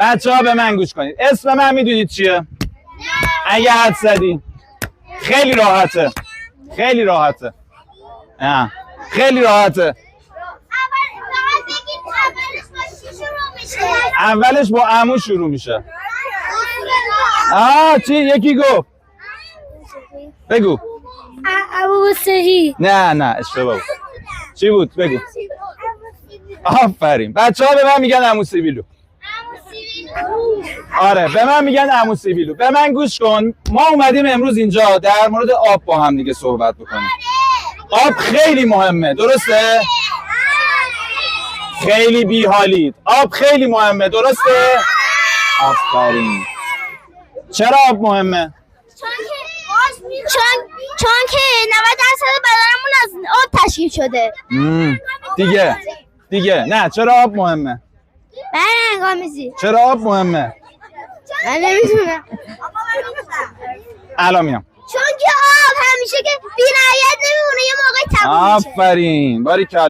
بچه ها به من گوش کنید. اسم من میدونید چیه؟ اگه حد زدی خیلی راحته. خیلی راحته. خیلی راحته. اولش با عمو شروع میشه. چی؟ یکی گفت. بگو. ابوسری. نه اشتباه بود. چی بود؟ بگو. آفرین. بچه ها به من میگن عمو سیبیلو. آره به من میگن عمو سیبیلو. به من گوش کن. ما اومدیم امروز اینجا در مورد آب با هم دیگه صحبت بکنیم. آب خیلی مهمه، درسته؟ خیلی بی‌حالید. آب خیلی مهمه، درسته؟ آفرین. چرا آب مهمه؟ چون که 90% بدنمون از آب تشکیل شده. دیگه نه چرا آب مهمه؟ انگامیزی. چرا آب مهمه؟ من نمیدونم. الان میام. چون که آب همیشه که بی‌نهایت نمیمونه، یه موقع تموم میشه. آفرین. باریکلا.